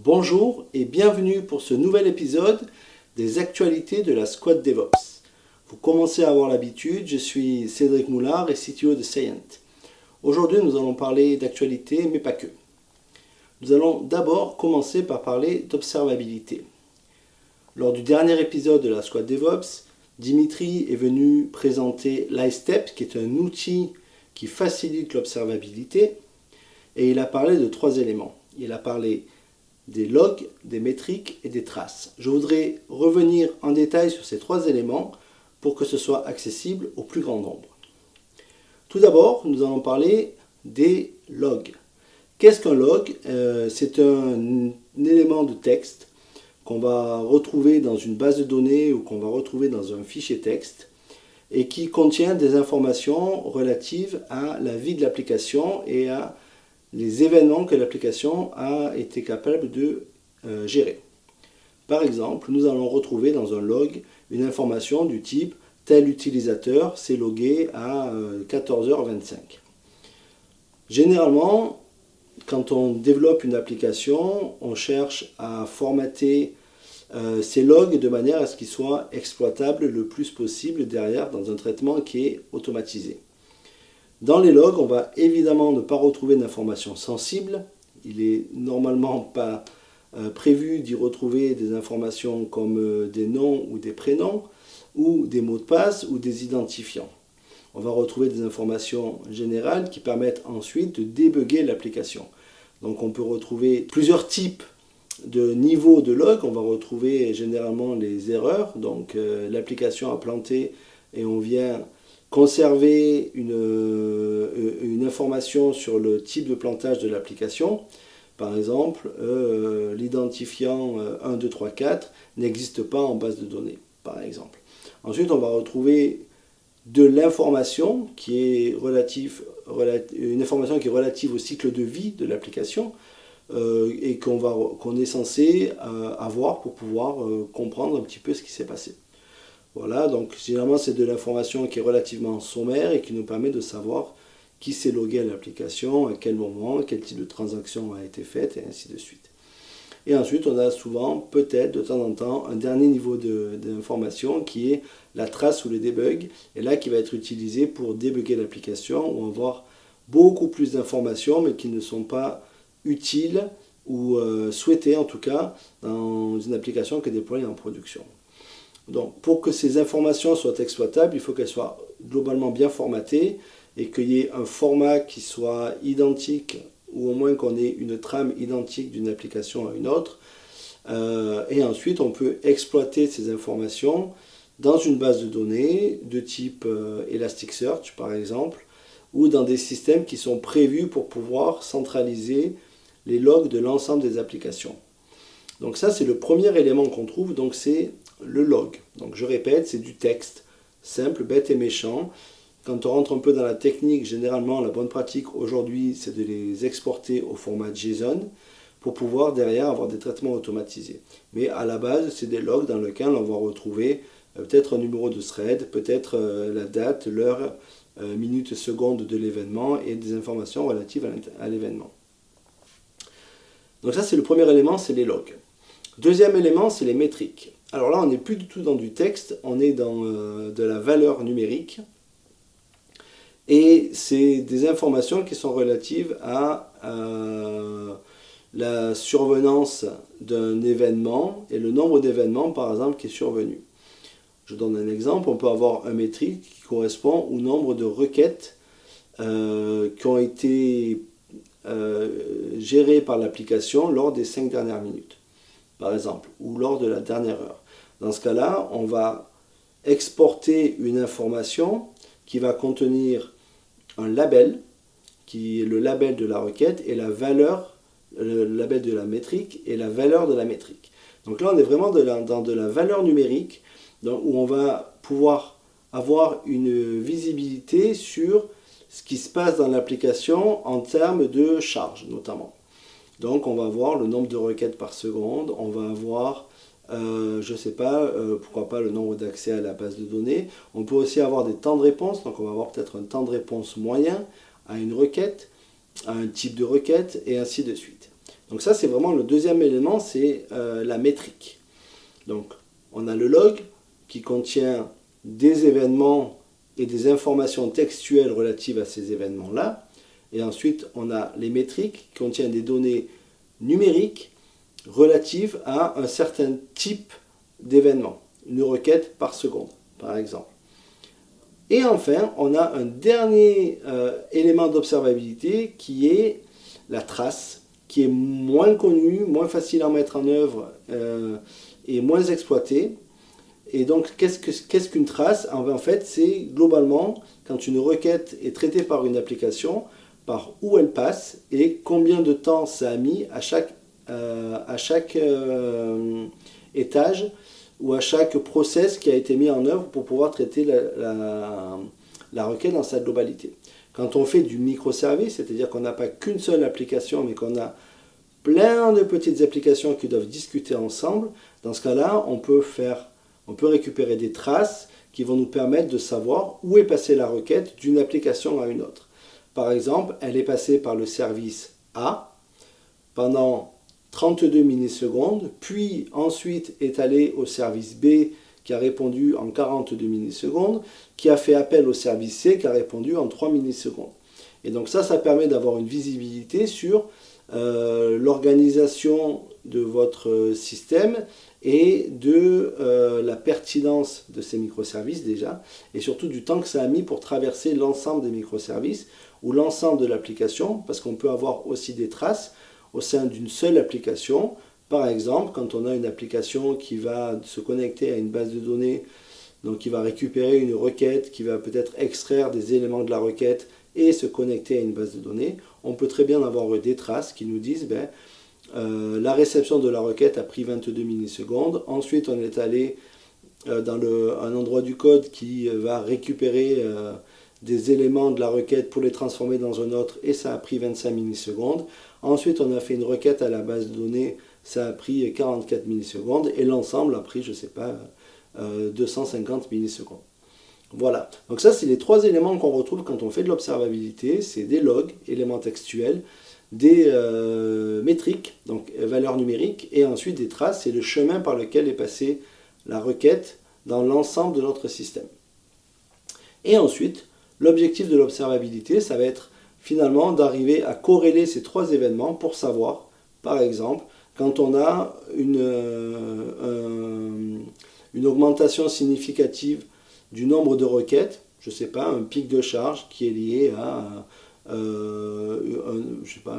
Bonjour et bienvenue pour ce nouvel épisode des actualités de la Squad DevOps. Vous commencez à avoir l'habitude, je suis Cédric Moulard et CTO de Scient. Aujourd'hui, nous allons parler d'actualité, mais pas que. Nous allons d'abord commencer par parler d'observabilité. Lors du dernier épisode de la Squad DevOps, Dimitri est venu présenter L'iStep, qui est un outil qui facilite l'observabilité, et il a parlé de 3 éléments. Il a parlé des logs, des métriques et des traces. Je voudrais revenir en détail sur ces 3 éléments pour que ce soit accessible au plus grand nombre. Tout d'abord, nous allons parler des logs. Qu'est-ce qu'un log ? C'est un élément de texte qu'on va retrouver dans une base de données ou qu'on va retrouver dans un fichier texte et qui contient des informations relatives à la vie de l'application et à les événements que l'application a été capable de gérer. Par exemple, nous allons retrouver dans un log une information du type tel utilisateur s'est logué à 14h25. Généralement, quand on développe une application, on cherche à formater ces logs de manière à ce qu'ils soient exploitables le plus possible derrière dans un traitement qui est automatisé. Dans les logs, on va évidemment ne pas retrouver d'informations sensibles. Il n'est normalement pas prévu d'y retrouver des informations comme des noms ou des prénoms, ou des mots de passe ou des identifiants. On va retrouver des informations générales qui permettent ensuite de débugger l'application. Donc on peut retrouver plusieurs types de niveaux de log. On va retrouver généralement les erreurs. Donc l'application a planté et on vient conserver une information sur le type de plantage de l'application. Par exemple, l'identifiant 1, 2, 3, 4 n'existe pas en base de données, par exemple. Ensuite, on va retrouver de l'information qui est une information qui est relative au cycle de vie de l'application et qu'on est censé avoir pour pouvoir comprendre un petit peu ce qui s'est passé. Voilà, donc généralement c'est de l'information qui est relativement sommaire et qui nous permet de savoir qui s'est logué à l'application, à quel moment, quel type de transaction a été faite et ainsi de suite. Et ensuite on a souvent, peut-être de temps en temps, un dernier niveau d'information qui est la trace ou le debug, et là qui va être utilisé pour débugger l'application ou avoir beaucoup plus d'informations mais qui ne sont pas utiles ou souhaitées en tout cas dans une application qui est déployée en production. Donc, pour que ces informations soient exploitables, il faut qu'elles soient globalement bien formatées et qu'il y ait un format qui soit identique ou au moins qu'on ait une trame identique d'une application à une autre. Et ensuite, on peut exploiter ces informations dans une base de données de type Elasticsearch, par exemple, ou dans des systèmes qui sont prévus pour pouvoir centraliser les logs de l'ensemble des applications. Donc ça, c'est le premier élément qu'on trouve, donc c'est le log. Donc je répète, c'est du texte simple, bête et méchant. Quand on rentre un peu dans la technique, généralement la bonne pratique aujourd'hui, c'est de les exporter au format JSON pour pouvoir derrière avoir des traitements automatisés. Mais à la base, c'est des logs dans lesquels on va retrouver peut-être un numéro de thread, peut-être la date, l'heure, minute, seconde de l'événement et des informations relatives à l'événement. Donc ça, c'est le premier élément, c'est les logs. Deuxième élément, c'est les métriques. Alors là, on n'est plus du tout dans du texte, on est dans de la valeur numérique. Et c'est des informations qui sont relatives à la survenance d'un événement et le nombre d'événements, par exemple, qui est survenu. Je donne un exemple, on peut avoir un métrique qui correspond au nombre de requêtes qui ont été gérées par l'application lors des 5 dernières minutes, par exemple, ou lors de la dernière heure. Dans ce cas-là, on va exporter une information qui va contenir un label, qui est le label de la requête, et la valeur, le label de la métrique, et la valeur de la métrique. Donc là, on est vraiment dans de la valeur numérique, où on va pouvoir avoir une visibilité sur ce qui se passe dans l'application en termes de charge, notamment. Donc on va avoir le nombre de requêtes par seconde, on va avoir, je ne sais pas, pourquoi pas le nombre d'accès à la base de données. On peut aussi avoir des temps de réponse, donc on va avoir peut-être un temps de réponse moyen à une requête, à un type de requête, et ainsi de suite. Donc ça, c'est vraiment le deuxième élément, c'est la métrique. Donc, on a le log qui contient des événements et des informations textuelles relatives à ces événements-là. Et ensuite, on a les métriques qui contiennent des données numériques relatives à un certain type d'événement. Une requête par seconde, par exemple. Et enfin, on a un dernier élément d'observabilité qui est la trace, qui est moins connue, moins facile à mettre en œuvre et moins exploitée. Et donc, qu'est-ce qu'une trace? En fait, c'est globalement, quand une requête est traitée par une application, par où elle passe et combien de temps ça a mis à chaque étage ou à chaque process qui a été mis en œuvre pour pouvoir traiter la requête dans sa globalité. Quand on fait du microservice, c'est-à-dire qu'on n'a pas qu'une seule application, mais qu'on a plein de petites applications qui doivent discuter ensemble, dans ce cas-là, on peut récupérer des traces qui vont nous permettre de savoir où est passée la requête d'une application à une autre. Par exemple, elle est passée par le service A pendant 32 millisecondes, puis ensuite est allée au service B qui a répondu en 42 millisecondes, qui a fait appel au service C qui a répondu en 3 millisecondes. Et donc ça permet d'avoir une visibilité sur l'organisation de votre système et de la pertinence de ces microservices déjà, et surtout du temps que ça a mis pour traverser l'ensemble des microservices ou l'ensemble de l'application, parce qu'on peut avoir aussi des traces au sein d'une seule application. Par exemple, quand on a une application qui va se connecter à une base de données, donc qui va récupérer une requête, qui va peut-être extraire des éléments de la requête et se connecter à une base de données, on peut très bien avoir des traces qui nous disent la réception de la requête a pris 22 millisecondes, ensuite on est allé dans un endroit du code qui va récupérer des éléments de la requête pour les transformer dans un autre et ça a pris 25 millisecondes. Ensuite, on a fait une requête à la base de données, ça a pris 44 millisecondes et l'ensemble a pris, 250 millisecondes. Voilà, donc ça c'est les trois éléments qu'on retrouve quand on fait de l'observabilité, c'est des logs, éléments textuels, des métriques, donc valeurs numériques, et ensuite des traces, c'est le chemin par lequel est passée la requête dans l'ensemble de notre système. Et ensuite, l'objectif de l'observabilité, ça va être finalement d'arriver à corréler ces trois événements pour savoir, par exemple, quand on a une augmentation significative du nombre de requêtes, je ne sais pas, un pic de charge qui est lié à, je sais pas,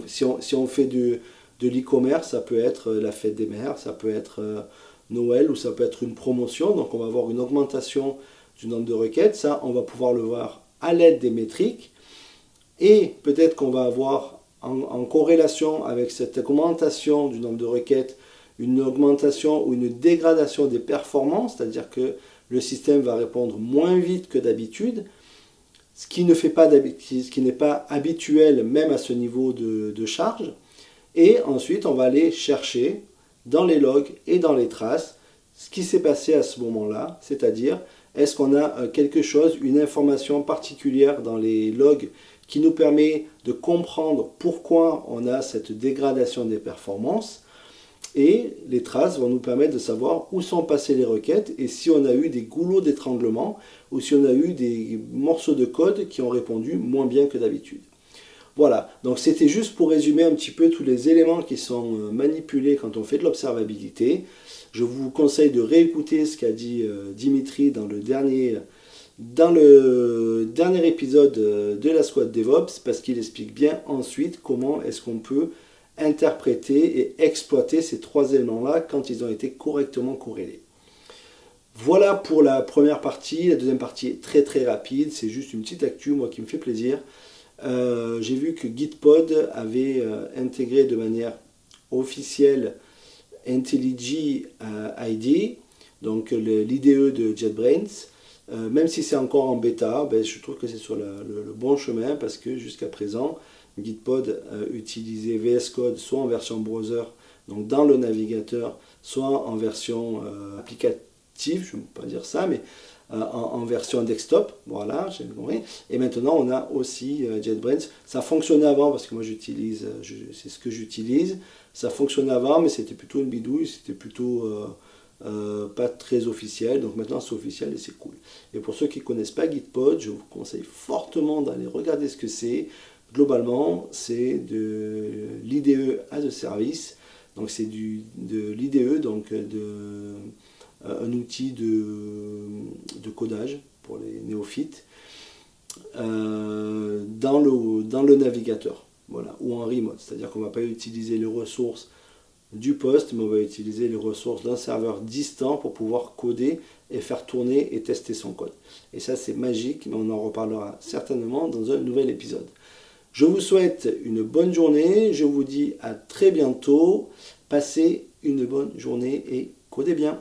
si on fait de l'e-commerce, ça peut être la fête des mères, ça peut être Noël ou ça peut être une promotion, donc on va avoir une augmentation du nombre de requêtes, ça on va pouvoir le voir à l'aide des métriques, et peut-être qu'on va avoir en corrélation avec cette augmentation du nombre de requêtes, une augmentation ou une dégradation des performances, c'est-à-dire que le système va répondre moins vite que d'habitude, ce qui n'est pas habituel même à ce niveau de charge. Et ensuite, on va aller chercher dans les logs et dans les traces ce qui s'est passé à ce moment-là, c'est-à-dire est-ce qu'on a quelque chose, une information particulière dans les logs qui nous permet de comprendre pourquoi on a cette dégradation des performances. Et les traces vont nous permettre de savoir où sont passées les requêtes et si on a eu des goulots d'étranglement ou si on a eu des morceaux de code qui ont répondu moins bien que d'habitude. Voilà, donc c'était juste pour résumer un petit peu tous les éléments qui sont manipulés quand on fait de l'observabilité. Je vous conseille de réécouter ce qu'a dit Dimitri dans le dernier épisode de la Squad DevOps parce qu'il explique bien ensuite comment est-ce qu'on peut interpréter et exploiter ces trois éléments-là quand ils ont été correctement corrélés. Voilà pour la première partie. La deuxième partie est très très rapide. C'est juste une petite actu, moi, qui me fait plaisir. J'ai vu que Gitpod avait intégré de manière officielle IntelliJ IDE, donc l'IDE de JetBrains. Même si c'est encore en bêta, je trouve que c'est sur le bon chemin parce que jusqu'à présent, Gitpod utilisait VS Code soit en version browser, donc dans le navigateur, soit en version applicative, je ne peux pas dire ça, mais en version desktop, voilà, j'ai compris. Et maintenant on a aussi JetBrains. Ça fonctionnait avant parce que moi c'est ce que j'utilise. Ça fonctionnait avant, mais c'était plutôt une bidouille, c'était plutôt pas très officiel. Donc maintenant c'est officiel et c'est cool. Et pour ceux qui ne connaissent pas Gitpod, je vous conseille fortement d'aller regarder ce que c'est. Globalement, c'est de l'IDE as a service. Donc c'est de l'IDE, donc un outil de codage pour les néophytes dans le navigateur, voilà, ou en remote. C'est-à-dire qu'on ne va pas utiliser les ressources du poste, mais on va utiliser les ressources d'un serveur distant pour pouvoir coder et faire tourner et tester son code. Et ça c'est magique, mais on en reparlera certainement dans un nouvel épisode. Je vous souhaite une bonne journée, je vous dis à très bientôt, passez une bonne journée et codez bien.